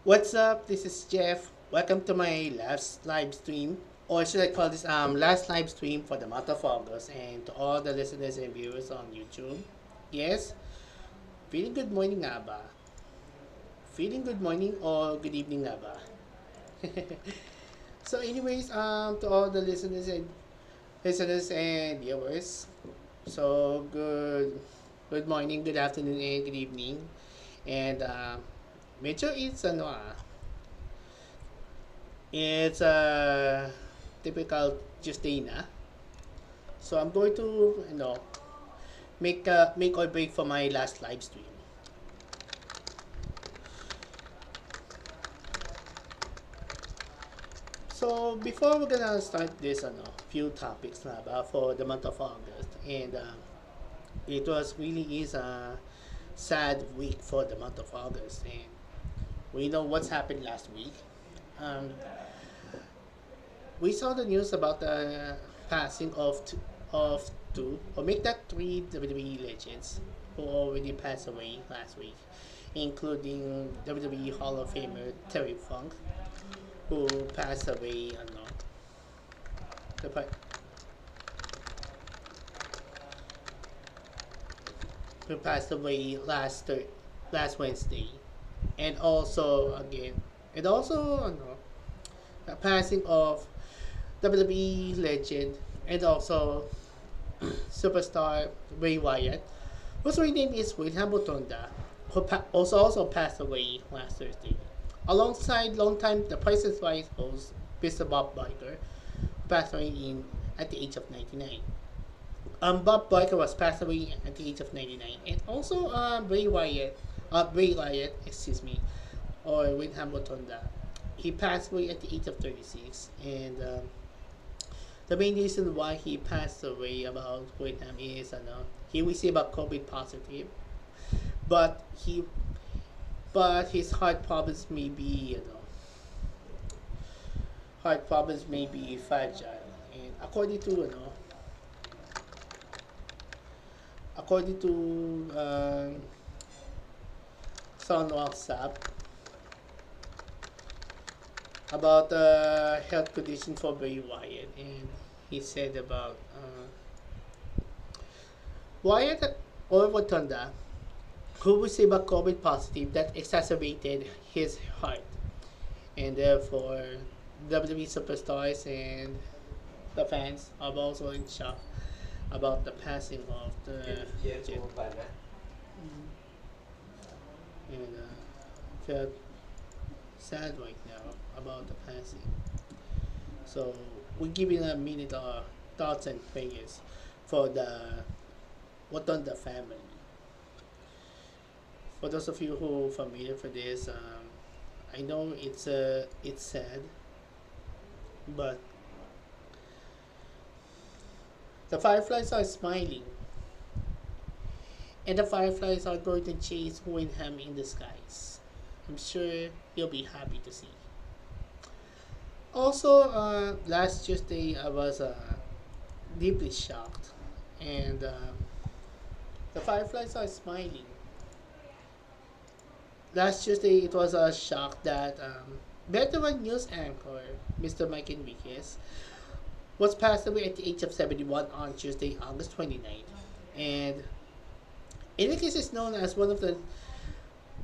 What's up? This is Jeff. Welcome to my last live stream, or should I call this last live stream for the month of August, and to all the listeners and viewers on YouTube. Yes, feeling good morning nga ba? Feeling good morning or good evening nga ba? So, anyways, to all the listeners and viewers, so good morning, good afternoon, and good evening, and medyo it's a typical Tuesday na. So I'm going to make or break for my last live stream. So before we're gonna start this few topics na ba for the month of August, and it was really is a sad week for the month of August, and we know what's happened last week. Um, we saw the news about the passing of two, or make that three WWE legends who already passed away last week, including WWE Hall of Famer Terry Funk, who passed away, the, who passed away last Wednesday, and also again, and also the passing of WWE legend and also superstar Bray Wyatt, whose real name is William Butonda, who also passed away last Thursday, alongside longtime The Price is Right host Mr. Bob Barker, who passed away at the age of 99. Bob Barker was passed away at the age of 99, and also Bray Wyatt, excuse me, or William Butonda, he passed away at the age of 36, and the main reason why he passed away about Vietnam is he received a COVID positive, but his heart problems may be fragile, and according to Son WhatsApp about the health condition for Bray Wyatt, and he said about Wyatt or Rotunda, who received a COVID positive that exacerbated his heart, and therefore WWE superstars and the fans are also in shock about the passing of the legend, and felt sad right now about the passing. So we're giving a minute of thoughts and prayers for the Rotunda family. For those of you who are familiar for this, I know it's sad, but the fireflies are smiling, and the fireflies are going to chase Winham in the skies. I'm sure you'll be happy to see. Also, last Tuesday I was deeply shocked, and the fireflies are smiling. Last Tuesday it was a shock that veteran news anchor Mr. Mike Enriquez was passed away at the age of 71 on Tuesday, August 29th. And Enriquez is known as one of the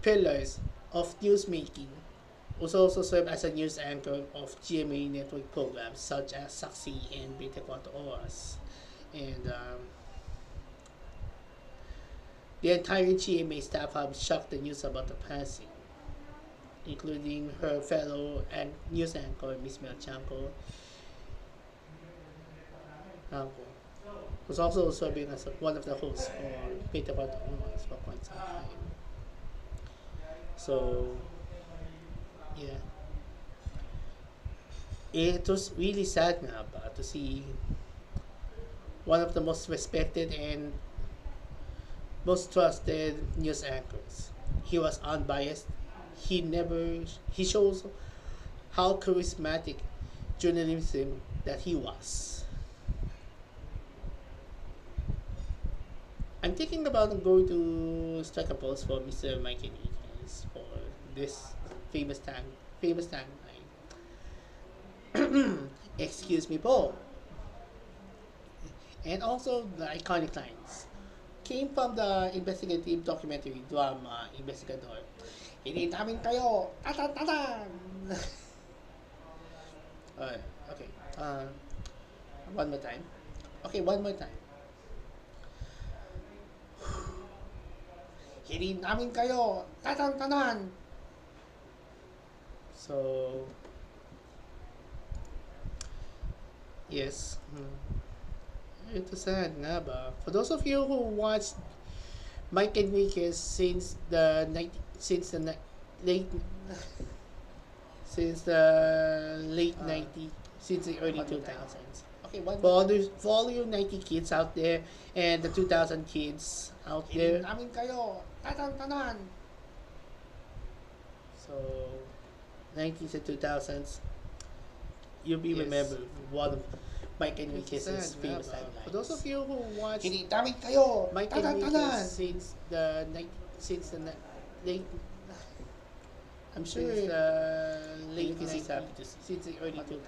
pillars of newsmaking, who also served as a news anchor of GMA network programs such as Saksi and 24 Horas. And the entire GMA staff have shocked the news about the passing, including her fellow and news anchor Miss Melchanko, who's also serving as one of the hosts for 24 Horas for quite some time. So yeah, it was really sad nga ba to see one of the most respected and most trusted news anchors. He was unbiased. He shows how charismatic journalism that he was. I'm thinking about going to strike a pose for Mr. Mike Enriquez for this famous tag, famous tagline. Excuse me, Paul. And also the iconic lines came from the investigative documentary drama Investigador. Hindi namin kayo! Tatan! Okay. One more time. Okay, one more time. Hindi namin kayo! Tatan! So, yes. Ito sad nga ba? For those of you who watched Mike and Enriquez late since the late 90s, since the early 2000s. Okay, for all you 90 kids out there and the 2000 kids out there. Namin kayo, tanan. So, 90s and 2000s, you'll be remembered one of Mike and Enriquez's famous taglines. For those of you who watched Hindi namin kayo! Mike and Enriquez since the late, I'm sure late 90s, since the early 2000s.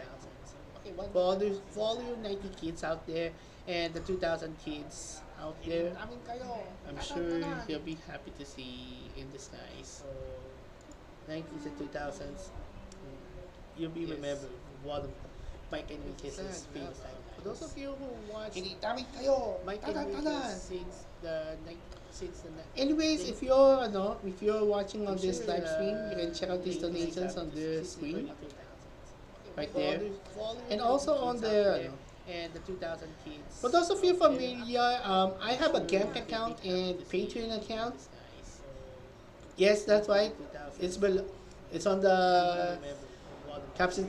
Okay, for all you 90 kids out there and the 2000 kids out there, I'm sure you'll be happy to see in the skies. 90s and 2000s, you'll be remembered one of Mike and Enriquez's famous taglines. For those of you who watched Hindi namin kayo! Mike and Tanan! Enriquez anyways, if you're watching on this live stream, you can check out these donations on the screen right there, and also on the and the 2000 kids. For those of you familiar, I have a Gank account and Patreon account. Yes, that's right. It's on the caption.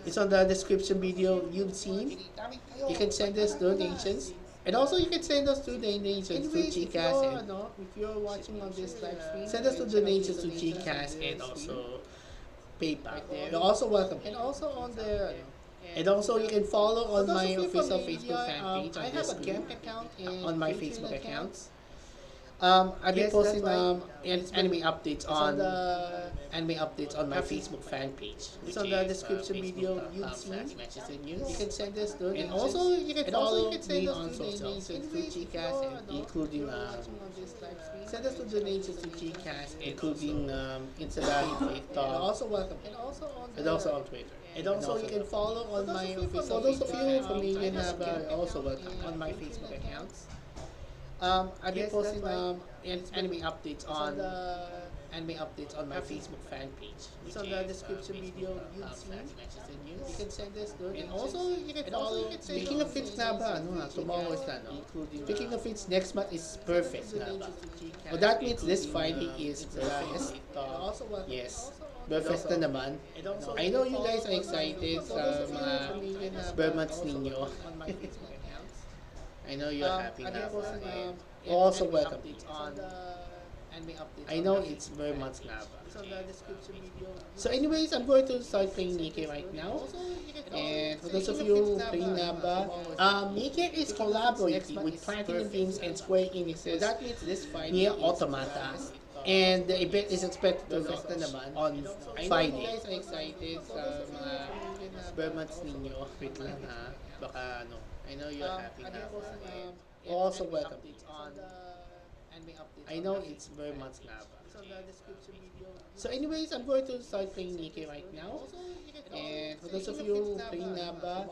It's on the description video you've seen. Hindi namin kayo! You can send us donations. And also, you can send us to donations to GCash. And if you're watching on this live stream, send us to donations to GCash and also PayPal. You're also welcome. And also on the and also you can follow on my official Facebook fan page. I have a Gank account and on my Facebook accounts. I'll be posting anime updates on my Facebook fan page. It's on the description video you've seen. You can send us donations. And also you can follow me on socials to GCash, including send us to donations to GCash, including Instagram, TikTok. Also welcome. And also on Twitter. And also you can follow on my official. For those of you familiar na also welcome on my Facebook accounts. I'll be posting anime updates on my Facebook fan page. It's on the description video you've seen. You can send us donations. And also you can follow. Speaking of fits na ba, tomorrow is na, no? Speaking of fits, next month is perfect na ba? Well, that means this Friday is perfect. Yes. Perfect na naman. I know you guys are excited sa mga birth months ninyo. I know you're happy now. Also welcome. I know it's very much now. So anyways, I'm going to start playing Nike right now. And for those of you who play Naba, Nike is collaborating with Platinum Games and Square Enix's Nier Automata. And the event is expected to launch on Friday. I know you guys are excited sa mga birth months ninyo. Wait lang ha. Baka ano. I know you're happy now. Also welcome. I know it's very much now. So anyways, I'm going to start playing Nike right now. And for those of you who play Naba,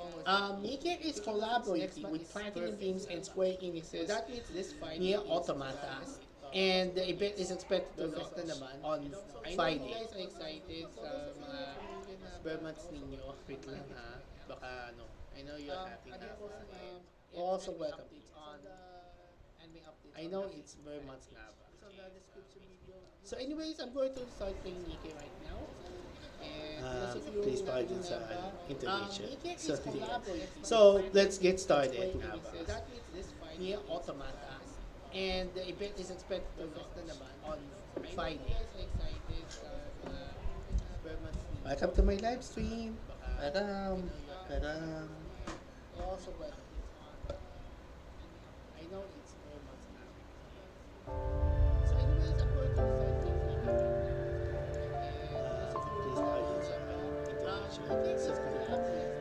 Nike is collaborating with Platinum Games and Square Enix's Nier Automata. And the event is expected to launch on Friday. I know you guys are excited sa mga birth months ninyo. Wait lang ha. Baka ano. I know you're happy now. Also welcome. I know it's very much now. So anyways, I'm going to start playing Nike right now. And please pardon sa intonation. So let's get started now. Nier Automata. And the event is expected to launch on Friday. Welcome to my live stream. Welcome. Welcome. Also welcome. I know it's very much now. So anyways, I'm going to start taking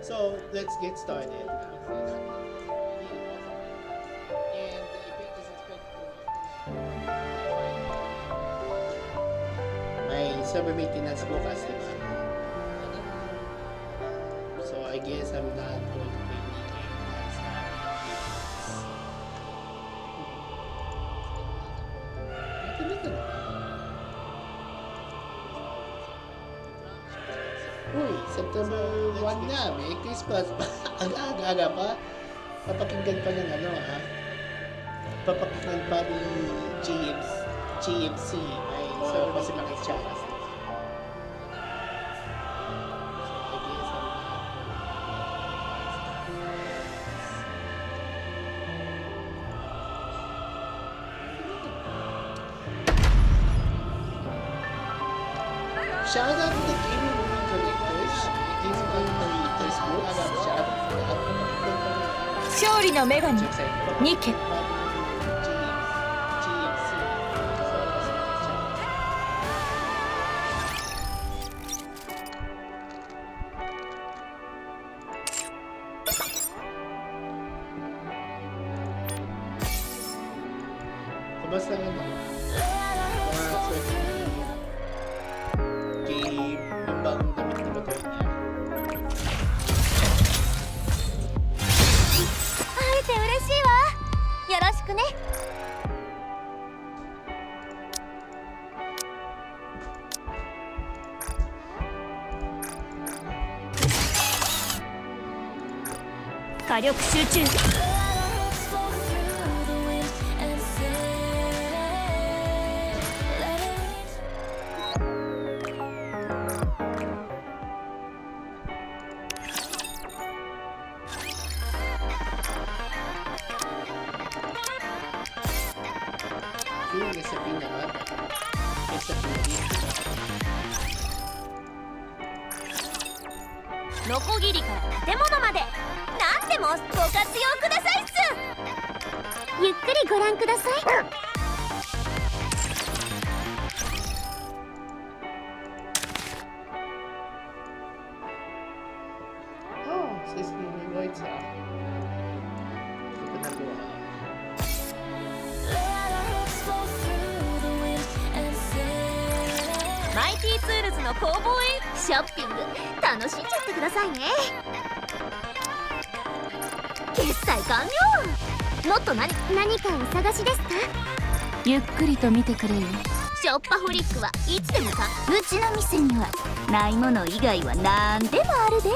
So let's get started. May server maintenance bukas, diba? So I guess I'm not going to play the game next time. Uy, September 1 na, may Christmas pa. Aga-aga pa. Papakinggan pa ng ano ha. Papakinggan pa ni GMC. Ay, so kasi mga chakas. Shout out to the gaming movie collectors. Gaming collectors group. Shout out to the 勝利の女神ニケ。Basta ano, mga game, yung bagong damit ni Batoy niya. 会えて嬉しいわ。よろしくね。火力集中。Yung isa pinaka isaノコギリから建物まで何でもご活用くださいっす。ゆっくりご覧ください。Oh, sa Screaming Whites ha. Ito na po ha. マイティーツールズの工房へショッピング楽しんじゃってくださいね。決済完了。もっと何かお探しですか？ゆっくりと見てくれよ。ショッパフリックはいつでもか。うちの店にはないもの以外は何でもあるで。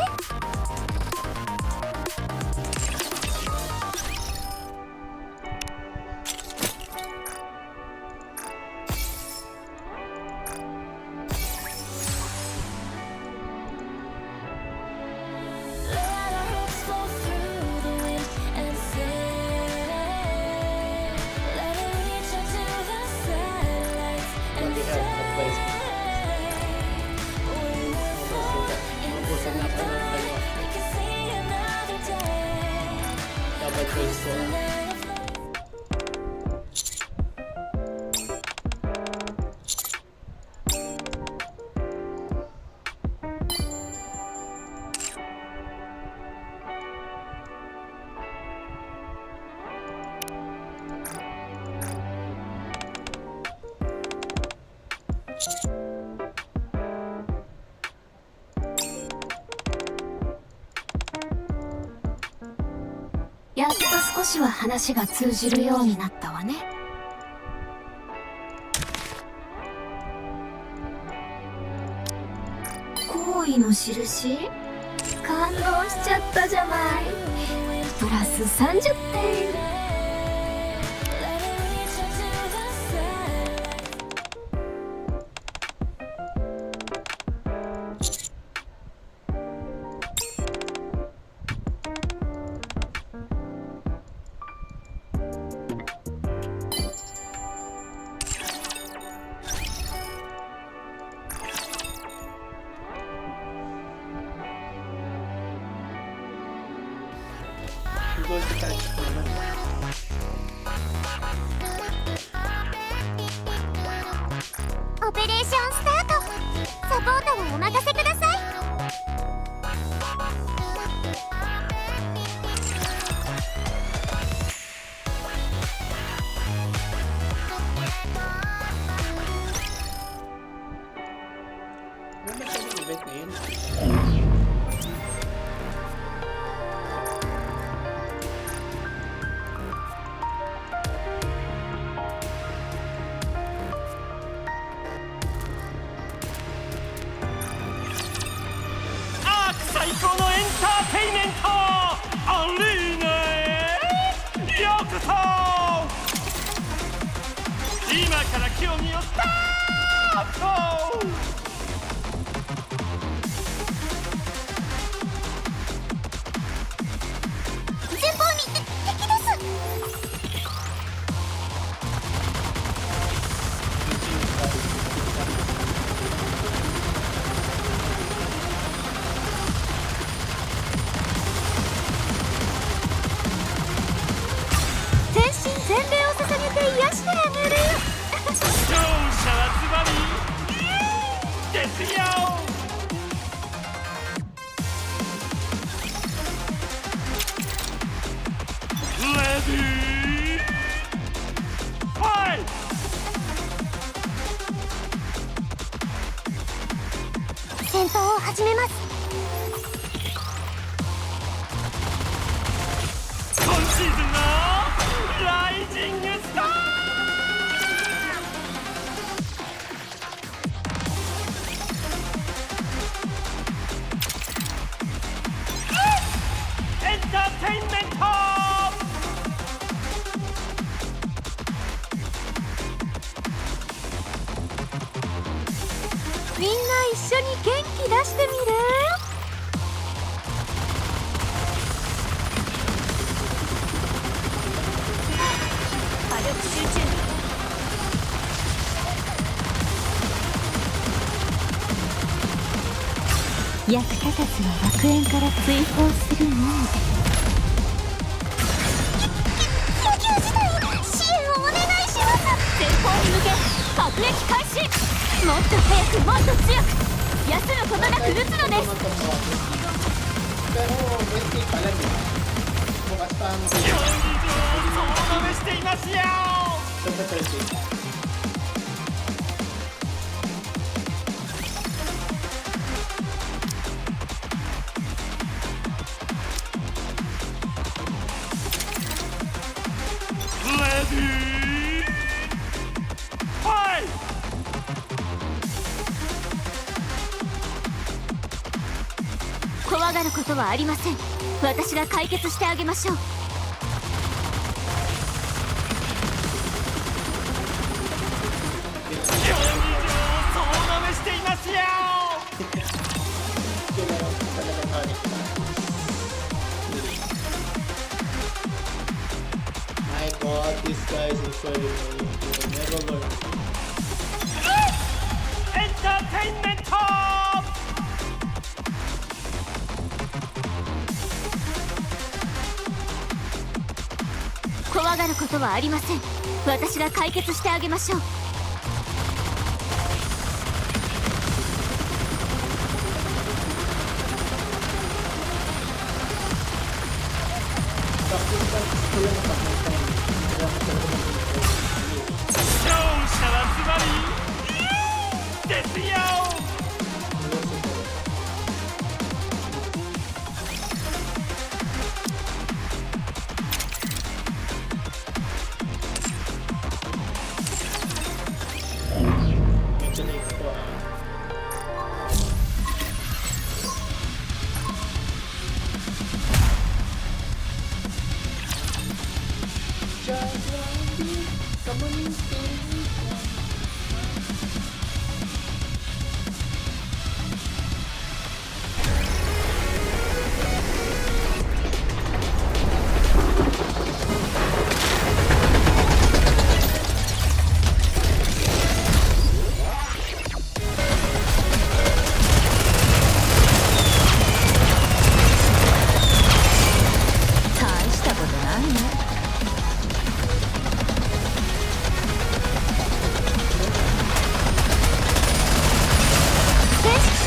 やっと少しは話が通じるようになったわね。好意の印？感動しちゃったじゃない。プラス30点。オペレーションスタート。サポートはお任せください。から競技をスタート。前方に敵です。全身全霊を捧げて癒してあげる。勝者はズバリですよ。レディーファイト。戦闘を始めます。今シーズンのライジングスター。エンターテインメント。みんな一緒に元気出してみる。火力集中。役立たずは楽園から追放するのみ。緊急事態支援をお願いします。前方に向け爆撃開始。もっと早くもっと強く休むことなく撃つのです。 Pero basic pala niya. Bukas pa ang 競技場を総なめしていますよ。 sa Thursday. Ready? Fight! 怖がることはありません。私が解決してあげましょう。競技場を総なめしていますよ。 My God, this guy is incredible. You will never learn. エンターテインメント。怖がることはありません。私が解決してあげましょう。勝者はズバリですよ。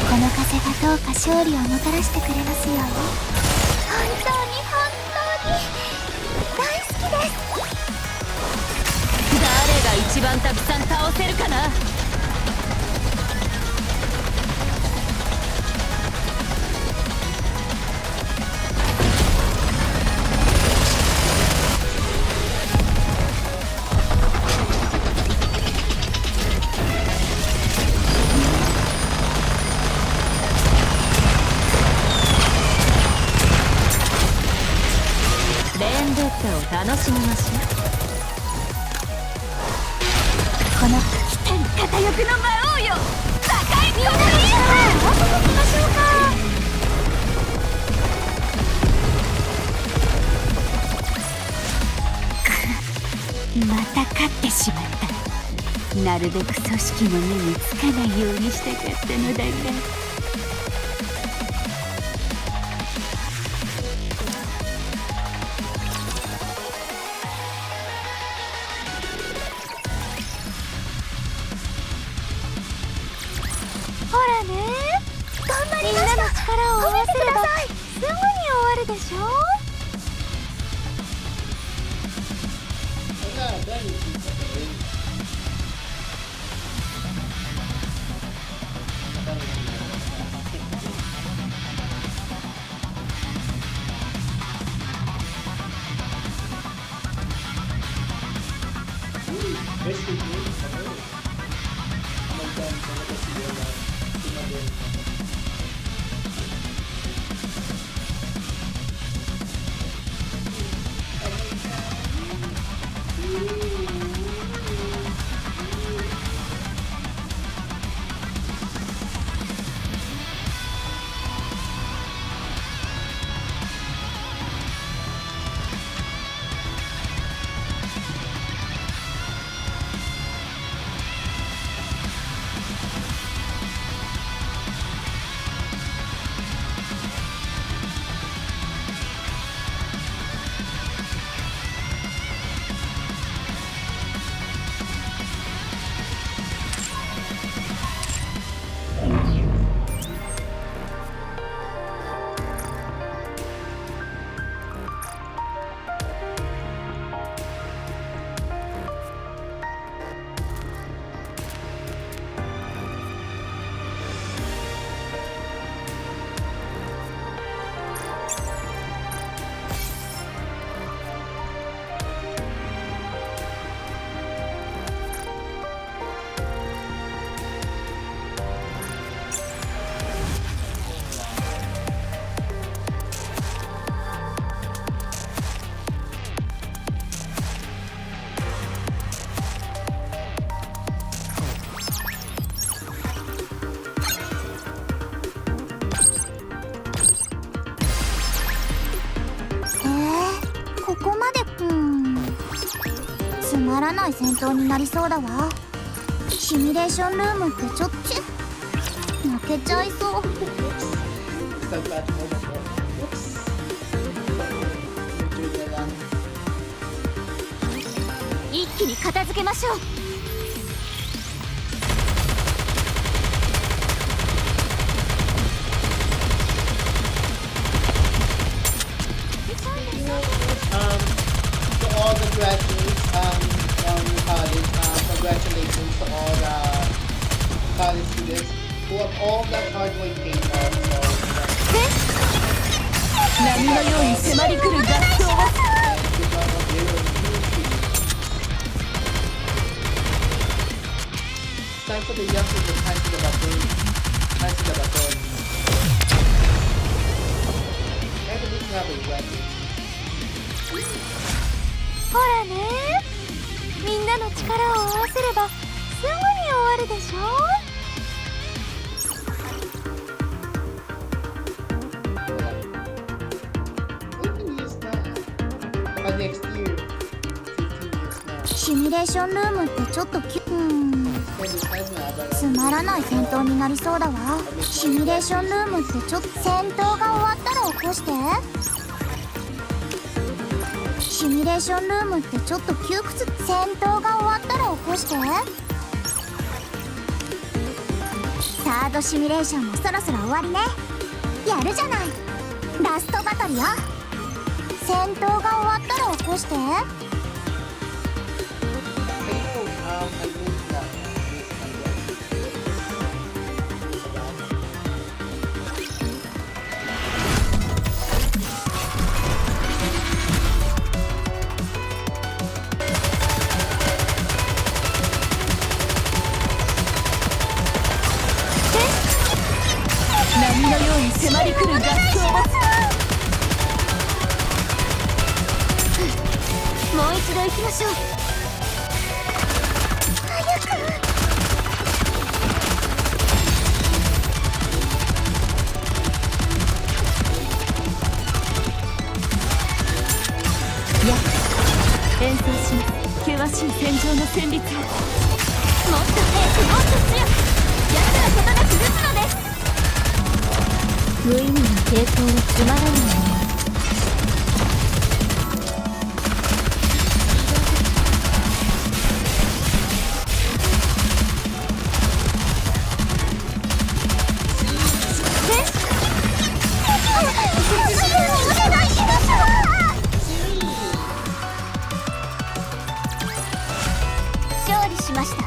この風がどうか勝利をもたらしてくれますように。本当に本当に大好きです。誰が一番たくさん倒せるかな。レンドッタを楽しみましょう。ここの来たる片翼の魔王よ、破壊コンビーフ。行きましょうか。また勝ってしまった。なるべく組織の目につかないようにしたかったのだが。ほらね、頑張りました。みんなの力を合わせればすぐに終わるでしょ。ここまでつまらない戦闘になりそうだわ。シミュレーションルームってちょっち負けちゃいそう。一気に片付けましょう。To all the graduates from college, congratulations to all the college students who have all that hard work paid off. 波のように迫り来る学校を。It's time for the young people to pass the baton. Pass the baton. Everything's not a graduate. ほらね、みんなの力を合わせればすぐに終わるでしょ。シミュレーションルームってちょっとつまらない戦闘になりそうだわ。シミュレーションルームってちょっと戦闘が終わったら起こして。シミュレーションルームってちょっと窮屈。戦闘が終わったら起こして。サードシミュレーションもそろそろ終わりね。やるじゃない、ラストバトルよ。戦闘が終わったら起こして。波のように迫り来る学校を。もう一度行きましょう。早く。や演奏します。険しい戦場の旋律をもっと早くもっと強く奴らことが崩すのです。無意味な抵抗をつまらないもの。勝利しました。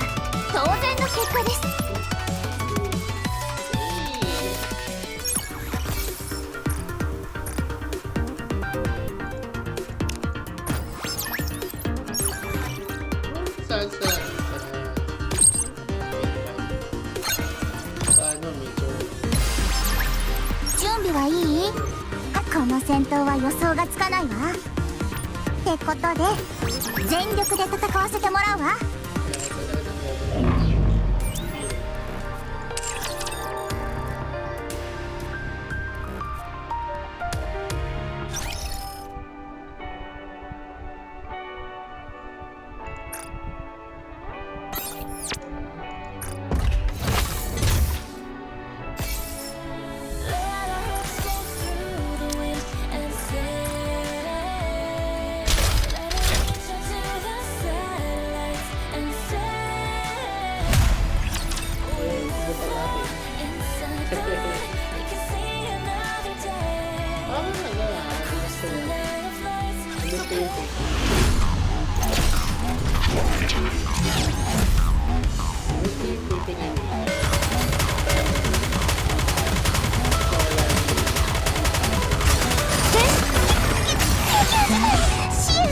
当然の結果です。準備はいい？この戦闘は予想がつかないわ。ってことで全力で戦わせてもらうわ。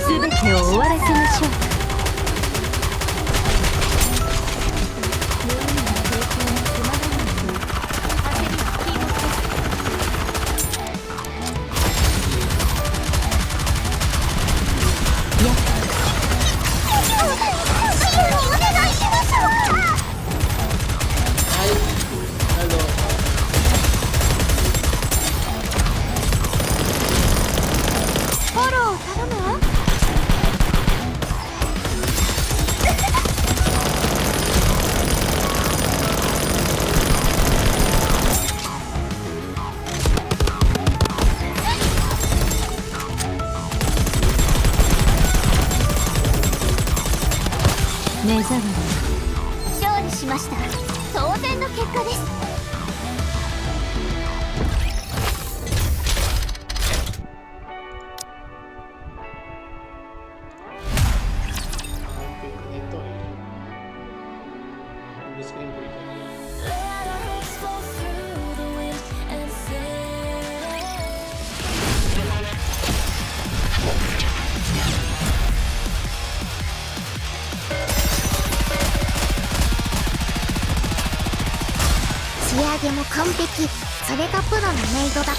全てを終わらせましょう。フォローを頼むわ。目覚め勝利しました。当然の結果です。仕上げも完璧。それがプロのメイドだから。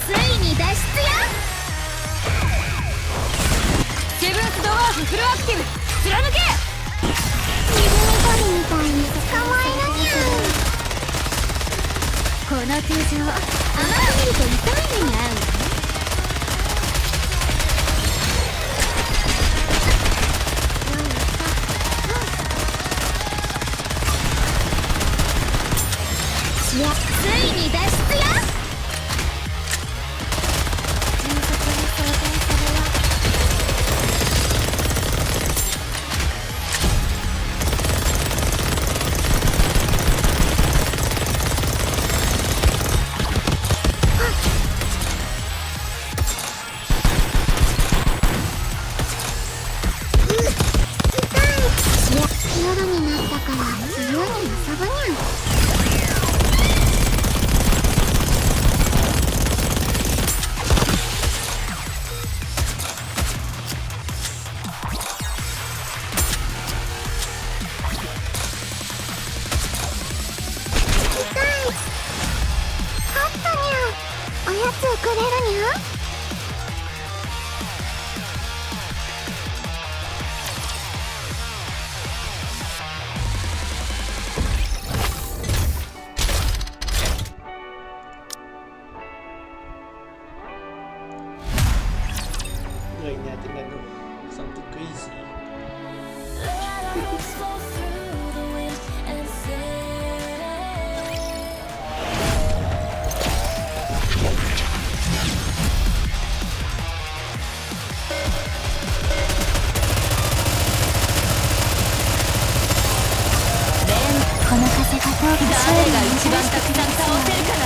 ついに脱出よ。セブンスドワーフフルアクティブ貫け。リズムゴリみたいに捕まえなきゃ。この手錠甘く見ると痛い目に遭うわ。ついに脱出よ。Try natin ano, something crazy.誰が一番たくさん倒せるかな。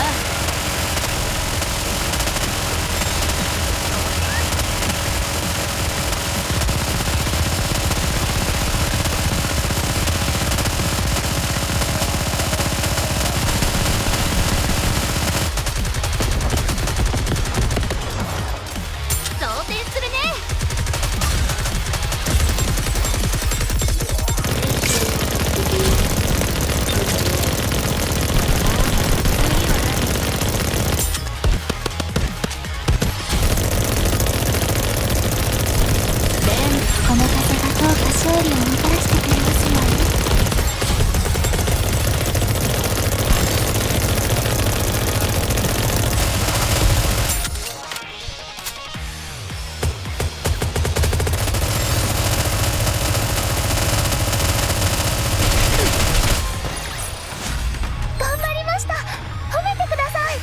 装填するね。この風がどうか勝利をもたらしてくれますように。頑張りました。褒めてください。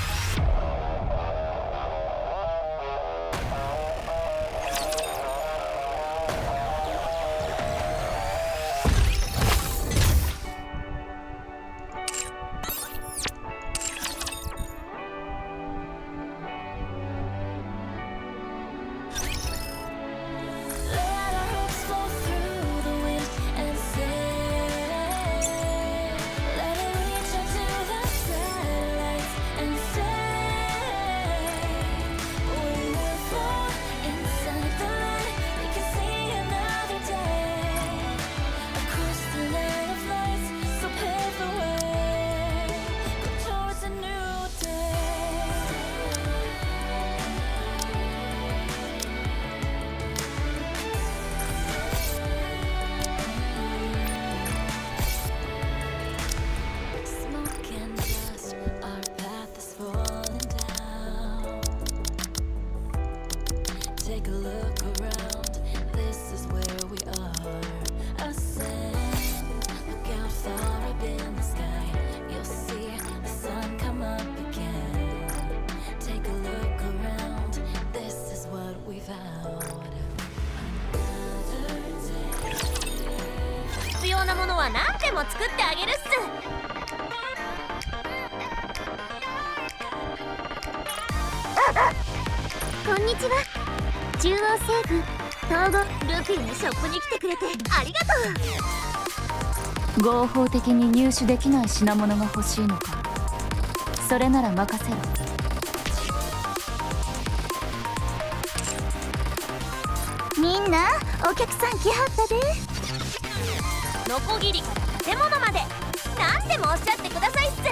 Take a look around, this is where we are. Ascend, look out far up in the sky. You'll see the sun come up again. Take a look around, this is what we vowed. 必要なものは何でも作ってあげるっす。こんにちは。中央政府統合ルフィのショップに来てくれてありがとう。合法的に入手できない品物が欲しいのか。それなら任せろ。みんなお客さん来はったで。ノコギリから建物まで何でもおっしゃってくださいっす。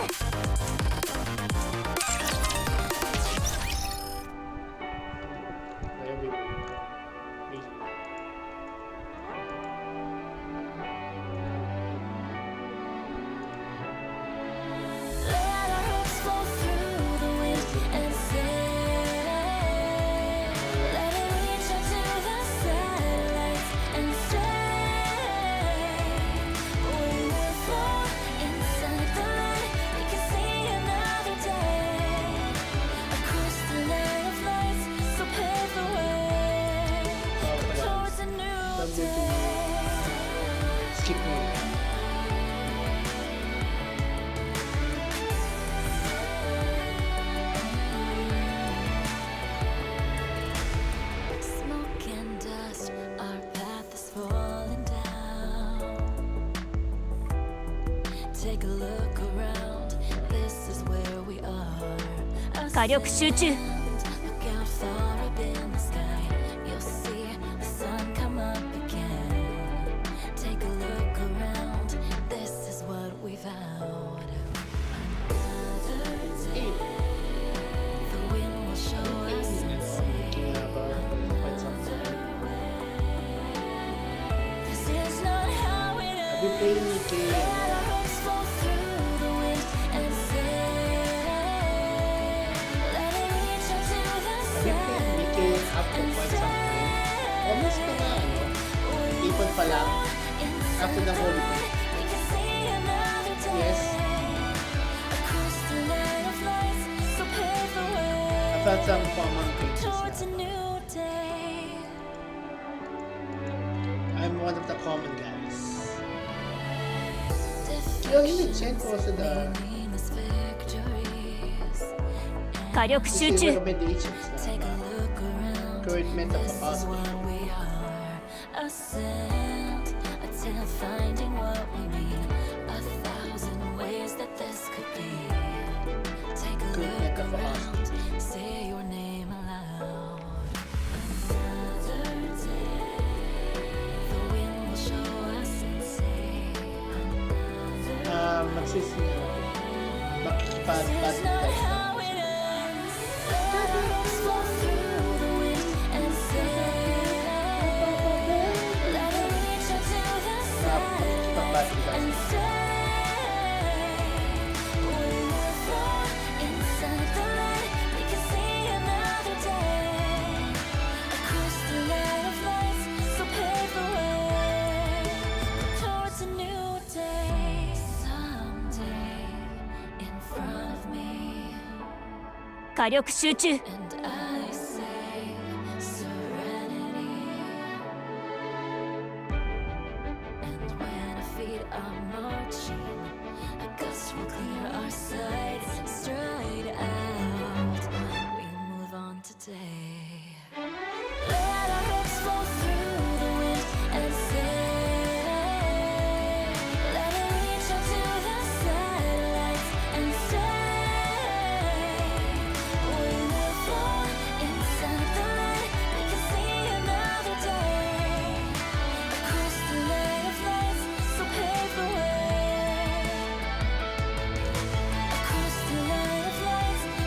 Skip muna. Smoke and dust, our path is falling down. Take a look around, this is where we are. 火力集中。 Look out far up in the sky. You'll see the sun come up again. Take a look around, this is what we vowed. Another day, the wind will show us and say, this is not how it I've been ends. playing the game. Let our hopes fall through the wind and say, let it reach up to the I've been playing the game up for quite some time. pa lang after the holiday. Yes. I felt some common cases now. I'm one of the common guys. Yung in-check ko sa the 火力集中 recommendations na current mental capacity. Current mental capacity. Magsisino ako. Makikipag-bad火力集中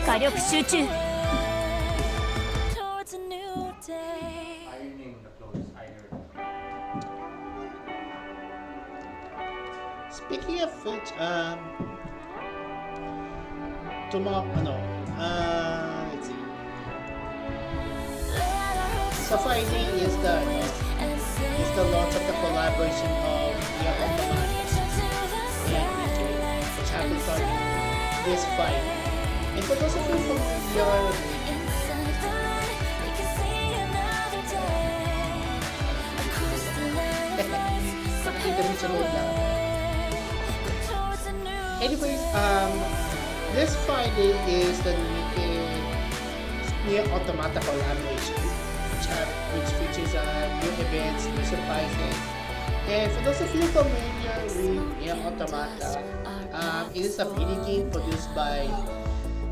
火力集中 Ironing the clothes, iron. Speaking of which, tomorrow, let's see. So Friday is the launch of the collaboration of Automata and YouTube, which happens on this Friday. And for those of you familiar with anyways, this Friday is the Near Automata collaboration, which features new events, new surprises. And for those of you familiar with Near Automata, it is a video game produced by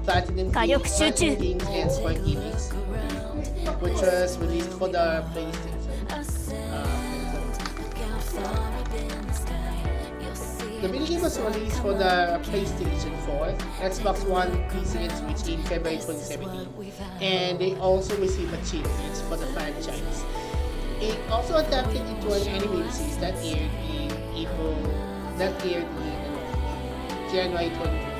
Platinum Games and Square Enix, which was released for the PlayStation. The video game was released for the PlayStation 4, Xbox One, PC, and Switch in February 2017, and they also received achievements for the franchise. It also adapted into an anime series that aired in January 2020.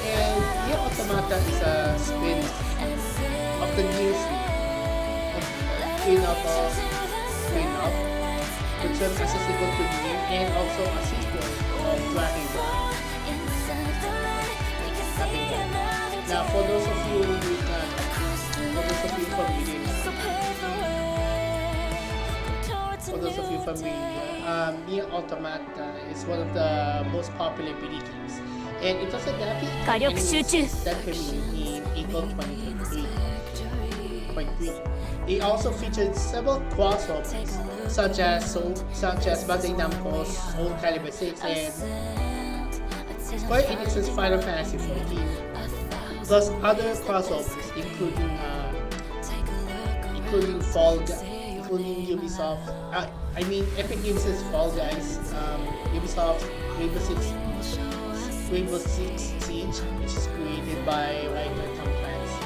And Nier Automata is a spin-off of the new spin-off, which serves as a sequel to Nier and also a sequel of Dragon Ball. Now, for those of you familiar, Nier Automata is one of the most popular video games, and it was adapted into an anime series that premiered in April 2023. It also featured several crossovers, such as Bandai Namco's Soul Calibur 6 and Square Enix's Final Fantasy 14, plus other crossovers including Ubisoft. Epic Games' Fall Guys, Ubisoft Rainbow Six Siege, which is created by writer Tom Clancy.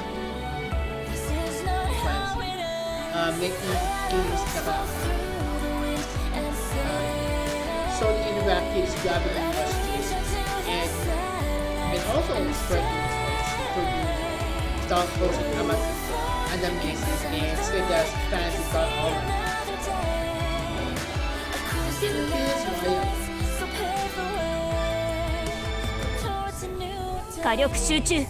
Making games Sony Interactive's Gravity Industries, and also Square Enix, including Star Wars and Amadeus and Sega Fantasy Star Online. 火力集中。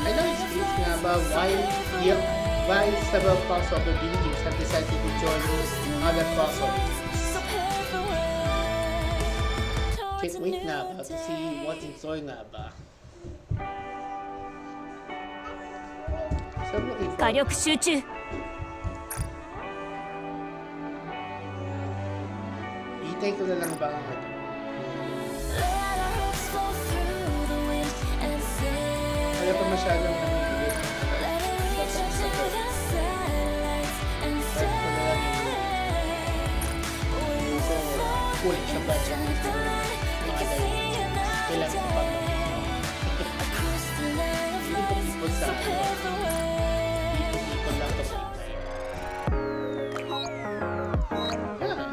I know it's been nga about why several crossover videos have decided to join other crossovers. Can't wait nga ba to see what's in store nga ba. So I'm looking 火 forward. 力集中。 Hintay ko na lang ba ang ano. Wala pa masyadong ano ibigay. So, kulit siya ba siya? Mga dahil, kailangan ko pa hindi ko ipon sa akin. Ipon lang kapag may time.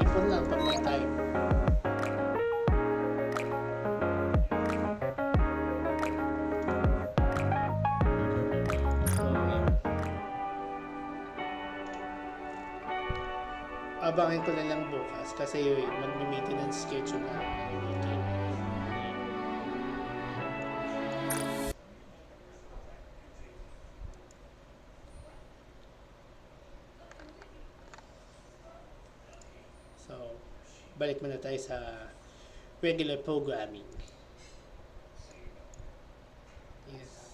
Ipon lang pag may time. Abangin ko na lang bukas kasi mag-maintenance schedule na weekend. So, balik muna tayo sa regular programming. Yes.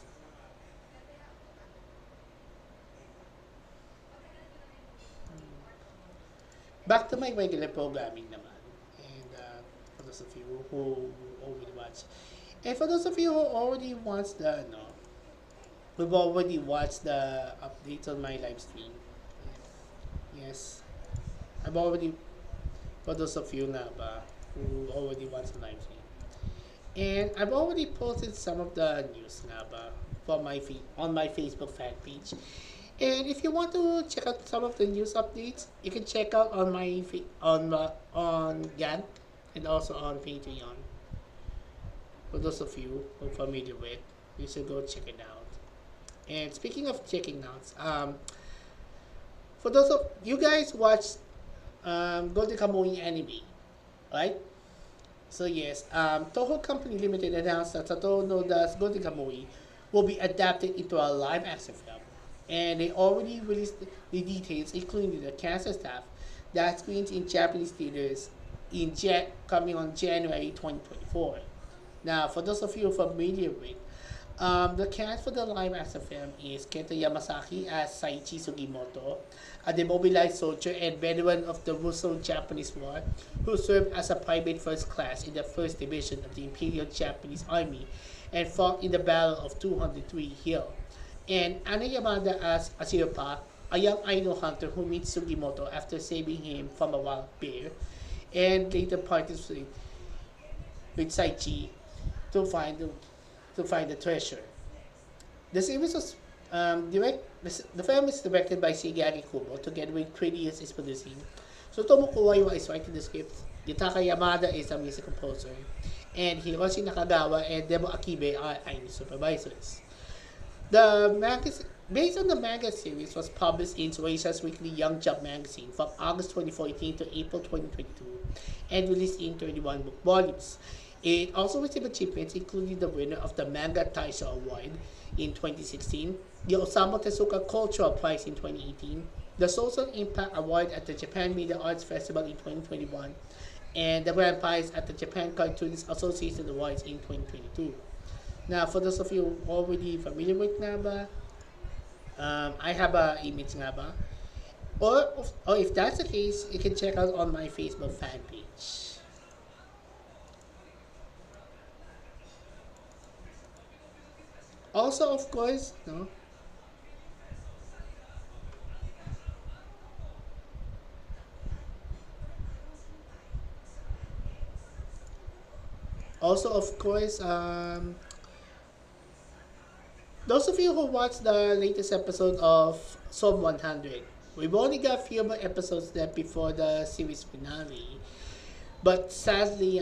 Back to my regular programming naman. And for those of you who already watch. And for those of you who already watched the, no, we've already watched the updates on my live stream. Yes. I've already, for those of you na ba, who already watched the live stream. And I've already posted some of the news na ba for my on my Facebook fan page. And if you want to check out some of the news updates, you can check out on my on Gank and also on Patreon. For those of you who are familiar with, you should go check it out. And speaking of checking out, for those of you guys watch Golden Kamuy anime, right? So yes, Toho Company Limited announced that Satoru Noda's Golden Kamuy will be adapted into a live action film. And they already released the details, including the cast and staff, that screens in Japanese theaters coming on January 2024. Now, for those of you familiar with, the cast for the live action film is Kento Yamasaki as Saichi Sugimoto, a demobilized soldier and veteran of the Russo-Japanese War, who served as a private first class in the 1st Division of the Imperial Japanese Army and fought in the Battle of 203 Hill. And Ana Yamada as Asiropa, a young Aino hunter who meets Sugimoto after saving him from a wild bear, and later parties with Saichi to find the treasure. The series was the film is directed by Shigeaki Kubo together with Credius is producing. So Tomokuwa Iwa is writing the script. Yutaka Yamada is a music composer, and Hiroshi Nakagawa and Demo Akibe are Aino supervisors. The magazine, based on the manga series, was published in Shueisha's weekly Young Jump magazine from August 2014 to April 2022 and released in 31 book volumes. It also received achievements, including the winner of the Manga Taisho Award in 2016, the Osamu Tezuka Cultural Prize in 2018, the Social Impact Award at the Japan Media Arts Festival in 2021, and the Grand Prize at the Japan Cartoonist Association Awards in 2022. Now, for those of you already familiar with Naba, I have a image Naba. Or if that's the case, you can check out on my Facebook fan page. Also, of course, no. Also, of course, those of you who watched the latest episode of Psalm 100, we've only got a few more episodes left before the series finale. But sadly,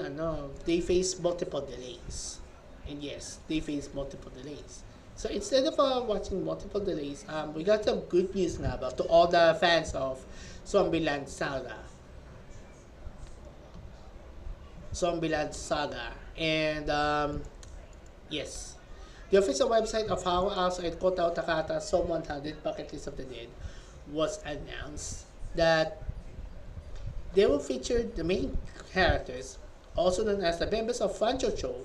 they face multiple delays. And yes, they face multiple delays. So instead of watching multiple delays, we got some good news now about to all the fans of Zombieland Saga. Zombieland Saga. And yes, the official website of How Also and Kota Takata Psalm 100 Bucket List of the Dead was announced that they will feature the main characters, also known as the members of Francho Show,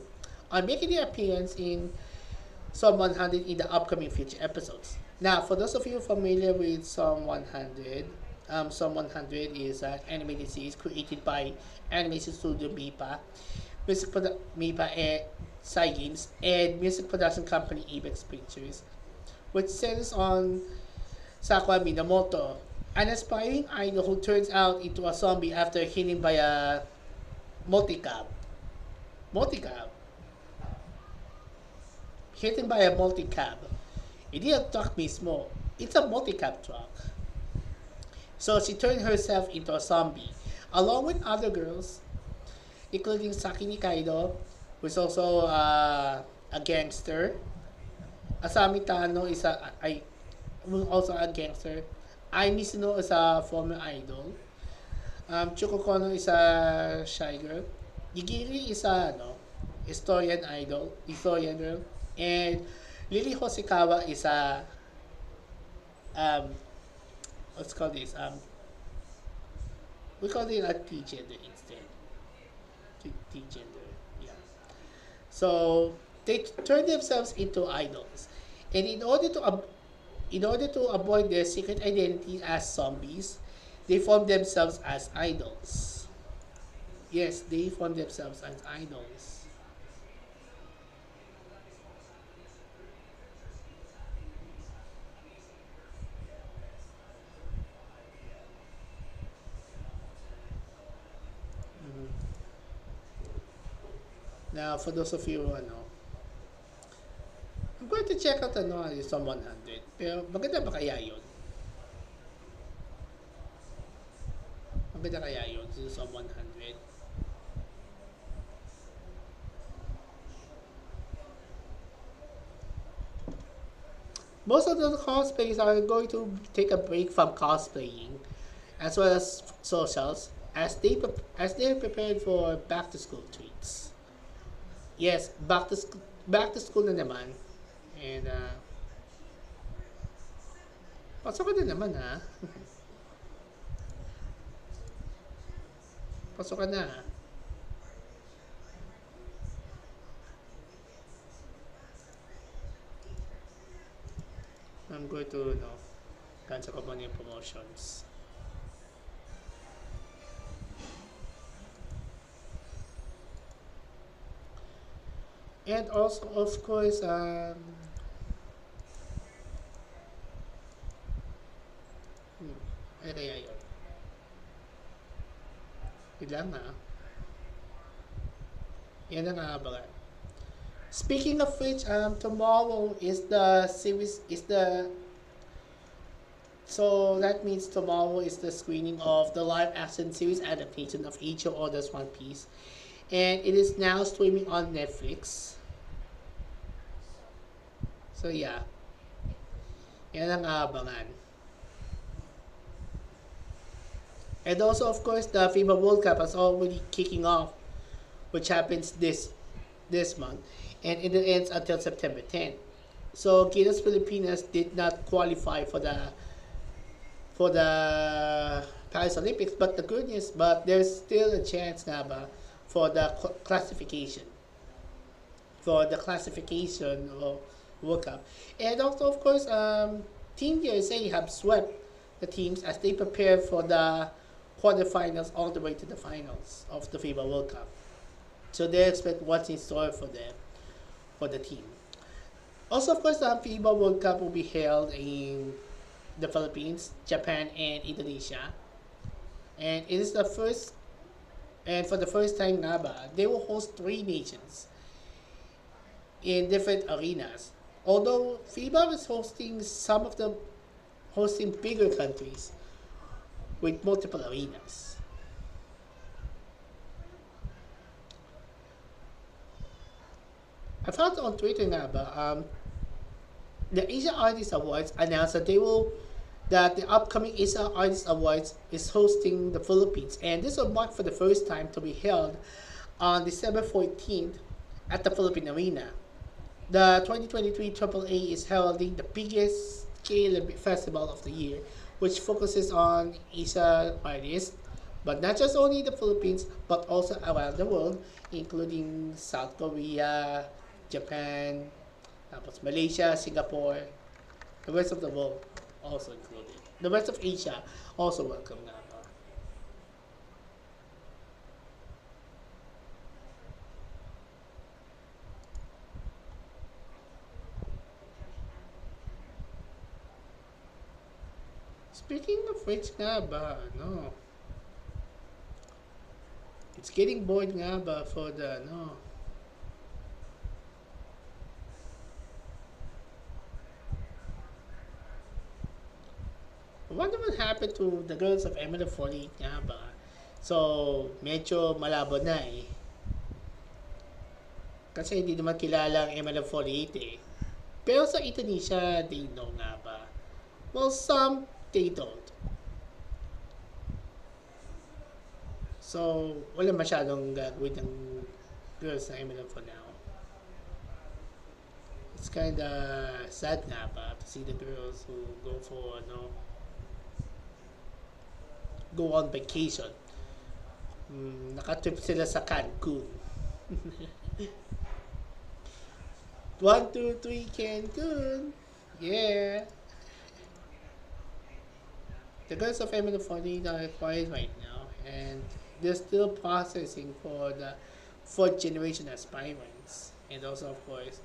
on making their appearance in Psalm 100 in the upcoming future episodes. Now, for those of you familiar with Psalm 100, Psalm 100 is an animated series created by animation studio MIPA and Games, and music production company Apex Pictures, which centers on Sakura Minamoto, an aspiring idol who turns out into a zombie after hitting by a multicab. Multicab. Hit by a multi-cab. Hindi ang truck mismo. It's a multi-cab truck. So she turned herself into a zombie, along with other girls, including Saki Nikaido, who's also a gangster. Asami Tano is also a gangster. Ai Mizuno is a former idol. Chuko Kono is a shy girl. Yigiri is a historian girl. And Lily Hoshikawa is a what's called this? We call it a T-gender instead. T-gender, yeah. So they turn themselves into idols, and in order to avoid their secret identity as zombies, they form themselves as idols. Yes, they form themselves as idols. Now, for those of you I'm going to check out yung Psalm 100. Pero maganda ba kaya yun? Maganda kaya yun yung Psalm 100? Most of the cosplayers are going to take a break from cosplaying, as well as socials, as they're prepared for back to school treats. Yes, back to school na naman. And pasok ka na naman ha. Pasok ka na. I'm going to cancel ko muna yung promotions. And also, of course, ano kaya yun? Ilan na? Yan ang aabangan. Speaking of which, tomorrow is the series, so that means tomorrow is the screening of the live action series adaptation of Eiichiro Oda's One Piece. And it is now streaming on Netflix. So yeah, yan ang aabangan. And also, of course, the FIBA World Cup is already kicking off, which happens this month, and it ends until September 10th. So Gilas Pilipinas did not qualify for the Paris Olympics, but there's still a chance na ba for the classification of World Cup. And also, of course, Team USA have swept the teams as they prepare for the quarterfinals all the way to the finals of the FIBA World Cup. So they expect what's in store for them, for the team. Also, of course, the FIBA World Cup will be held in the Philippines, Japan, and Indonesia. And it is the first And for the first time nga ba, they will host 3 nations in different arenas. Although FIBA is hosting some of the hosting bigger countries with multiple arenas. I found on Twitter nga ba, the Asia Artist Awards announced that the upcoming Asia Artist Awards is hosting the Philippines, and this will mark for the first time to be held on December 14th at the Philippine Arena. The 2023 AAA is holding the biggest scale festival of the year, which focuses on Asia artists, but not just only the Philippines, but also around the world, including South Korea, Japan, tapos Malaysia, Singapore, the rest of the world also included. The rest of Asia also welcome nga ba. Speaking of which nga ba, no, it's getting bored nga ba for the, no, I wonder what happened to the girls of Emerald 48 nga ba. So, medyo malabo na eh. Kasi hindi naman kilala ang Emerald 48 eh. Pero sa Indonesia, they know nga ba. Well, some, they don't. So, wala masyadong gagawin ng girls ng Emerald for now. It's kinda sad nga ba to see the girls who go for, go on vacation. Nakatrip sila sa Cancun. 1, 2, 3, Cancun. Yeah. The girls of Emerald 48 are quiet right now, and they're still processing for the 4th generation aspirants. And also, of course,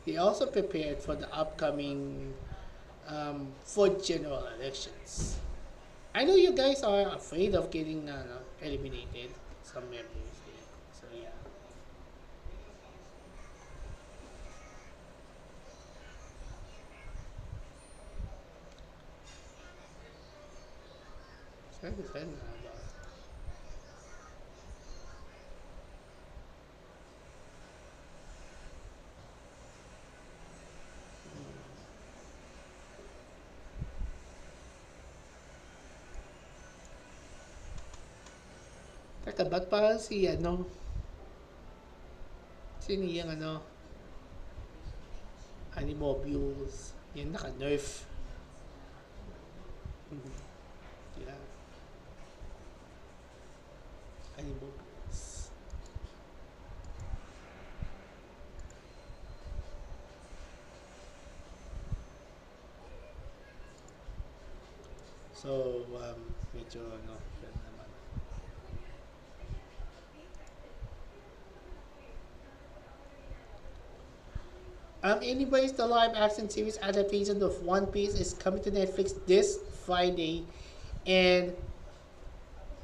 they also prepared for the upcoming 4th general elections. I know you guys are afraid of getting eliminated, some members. So yeah. Sad nga ba? Teka, ba't parang si sino yung Animobius, yan naka-nerf. Yeah. Animobius. So, medyo yan naman. Anyways, the live action series adaptation of One Piece is coming to Netflix this Friday, and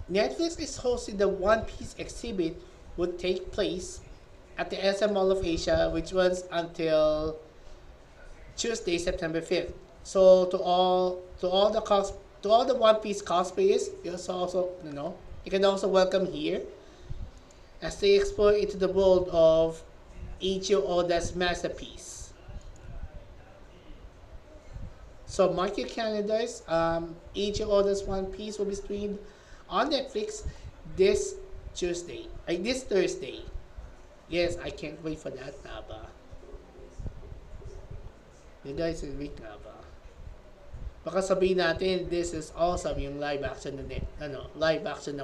Netflix is hosting the One Piece exhibit, would take place at the SM Mall of Asia, which runs until Tuesday, September 5th. So to all the One Piece cosplayers, you can also welcome here as they explore into the world of Eiichiro Oda's masterpiece. So mark your calendars. Eiichiro Oda's One Piece will be streamed on Netflix this Thursday. Yes, I can't wait for that nga ba. You guys will wait nga ba. Baka sabihin natin, this is awesome yung live action ng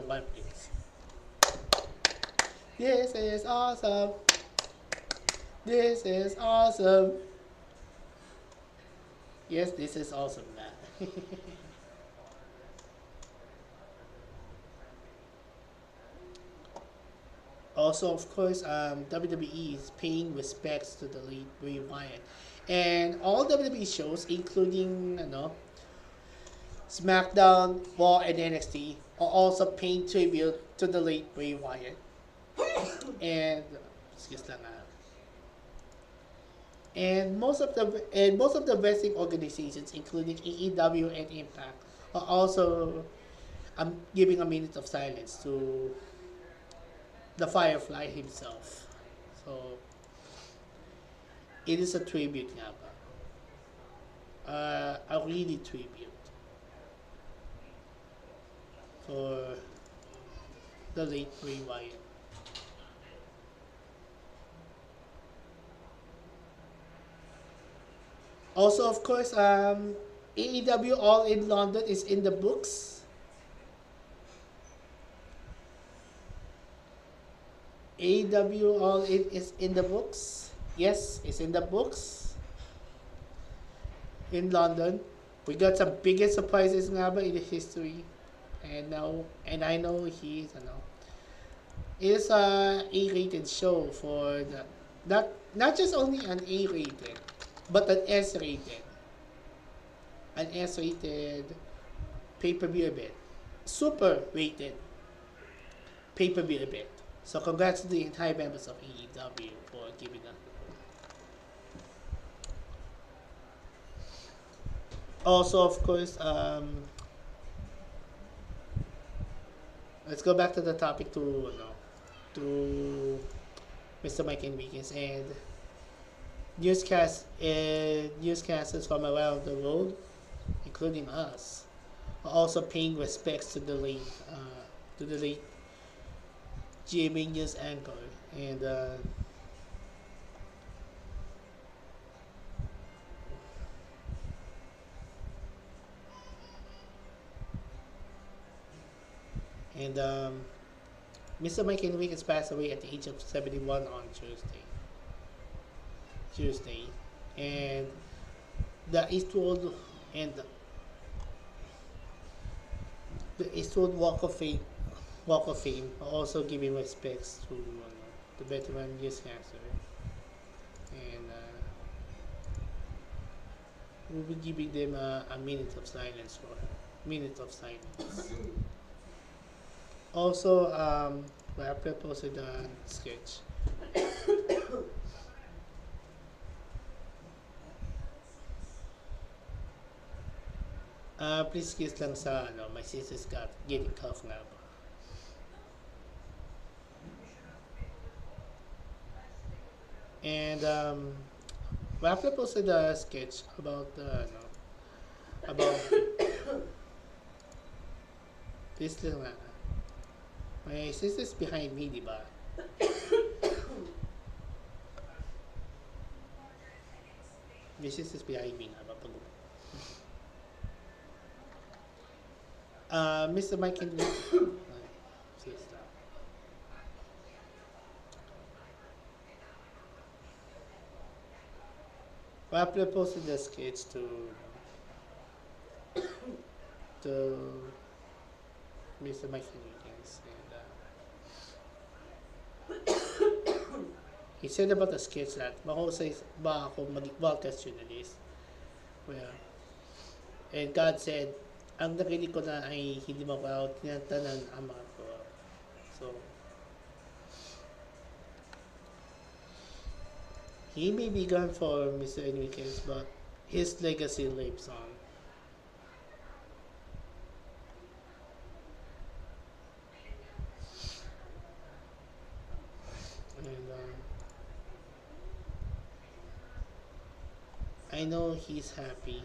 One Piece. This is awesome. This is awesome. Yes, this is awesome na. Also, of course, WWE is paying respects to the late Bray Wyatt. And all WWE shows, including SmackDown, Raw, and NXT are also paying tribute to the late Bray Wyatt. And excuse lang ah. And most of the wrestling organizations, including AEW and Impact, are also giving a minute of silence to the Firefly himself. So it is a tribute nga ba? A really tribute for the late Bray Wyatt. Also, of course, AEW All in London is in the books. AEW All in is in the books. Yes, it's in the books in London. We got some biggest surprises nga ba in the history. And I know he's, it is a A-rated show for the not just only an A-rated, but an S-rated. An S-rated pay-per-view event. Super rated pay-per-view event. So congrats to the entire members of AEW for giving us. Also, of course, let's go back to the topic to Mr. Mike Enriquez and newscasters from around the world, including us, are also paying respects to the late GMA News anchor and Mr. Mike Enriquez passed away at the age of 71 on Tuesday, and the Eastwood Walk of Fame are also giving respects to the veteran newscaster, and we'll be giving them a minute of silence for her. Minute of silence. Also, I posted a sketch. Please kiss lang sa my sister's got getting cough nga ba. And Rapper posted a sketch about about this lang nga. My sister's behind me, di ba? My sister's behind me nga ba pag Mr. Mike and sister. Rapper posted the sketch to Mr. Mike Enriquez, and he said about the sketch that mahusay ba ako mag-broadcast journalist. Well, and God said, ang narinig ko na ay hindi mapaw tinatanan ang mga ko. So, he may be gone for Mr. Enriquez, but his legacy lives on. And I know he's happy.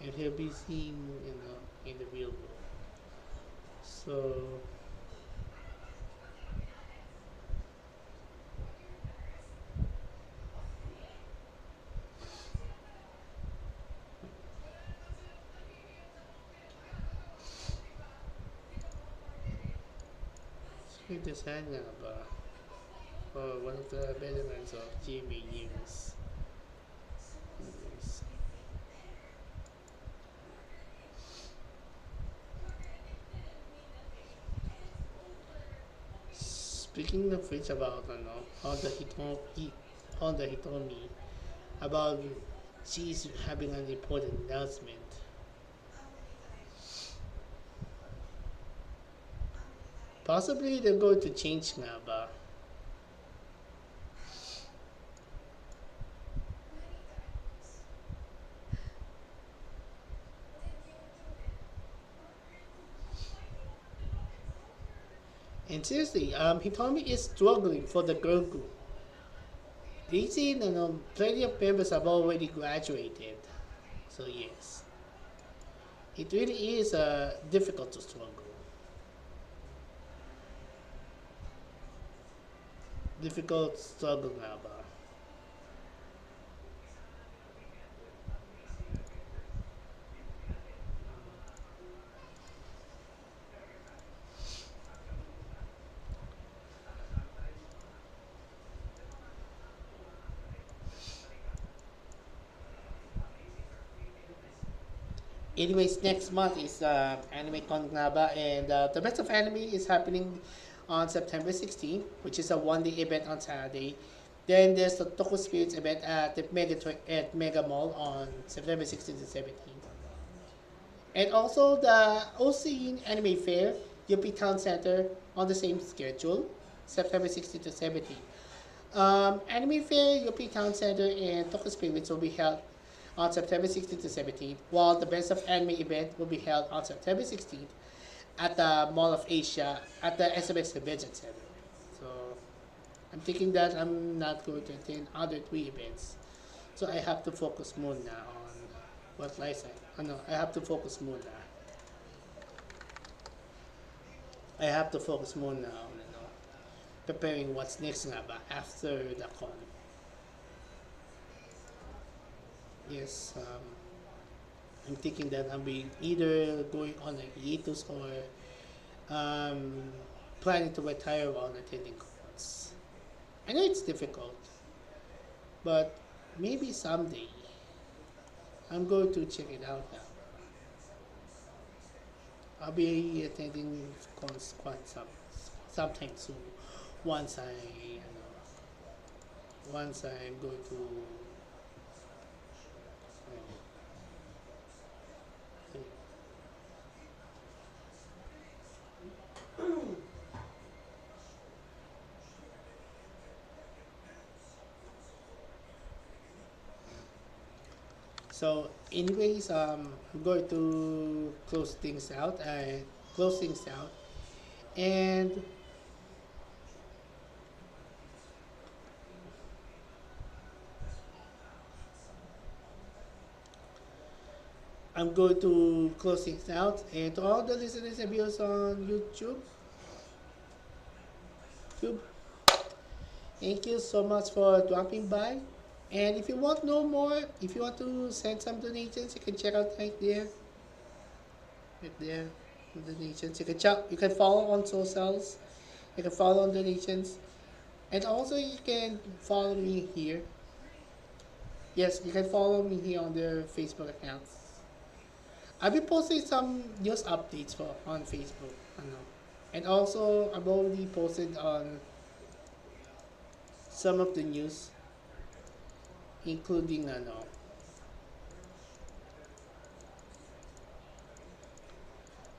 And he'll be seen in the real world. So the design nga ba for one of the veterans of GMA News. Speaking of which, about Honda Hitomi about she's having an important announcement. Possibly they're going to change nga ba? And seriously, Hitomi is struggling for the girl group. They see, plenty of members have already graduated. So yes, it really is difficult to struggle. Difficult struggle nga ba? Anyways, next month is Anime Con Gnaba, and the best of anime is happening on September 16th, which is a one-day event on Saturday. Then there's the Toko Spirits event at the Mega Mall on September 16th and 17th. And also the OC Anime Fair, UP Town Center on the same schedule, September 16th to 17th. Anime Fair, UP Town Center, and Toko Spirits will be held on September 16th to 17th, while the Best of Anime event will be held on September 16th at the Mall of Asia at the SMX Convention Center. So I'm thinking that I'm not going to attend other three events. So I have to focus more now on what lies ahead. No, I have to focus more now. I have to focus more now on preparing what's next nga ba after the con. Yes, I'm thinking that I'll be either going on a hiatus or planning to retire while attending cons. I know it's difficult, but maybe someday I'm going to check it out now. I'll be attending cons quite sometime soon. Once once I'm going to So, anyways, I'm going to close things out. And I'm going to close things out. And to all the listeners and viewers on YouTube, thank you so much for dropping by. And if you want to know more, if you want to send some donations, you can check out right there. Right there, donations. You can follow on socials. You can follow on donations. And also you can follow me here. Yes, you can follow me here on their Facebook accounts. I'll be posting some news updates on Facebook. And also I've already posted on some of the news, including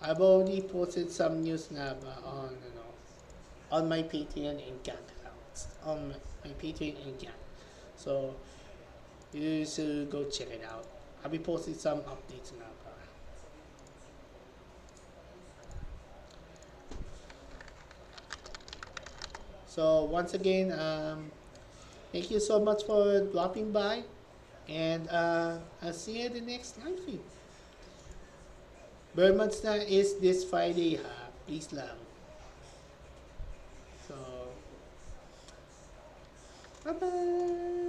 I've already posted some news na ba on my Patreon and Gank accounts, on my Patreon and Gank. So you should go check it out. I'll be posting some updates na ba. So once again, thank you so much for dropping by, and I'll see you in the next live stream. Bermonds na is this Friday ha, please lang. So, bye bye.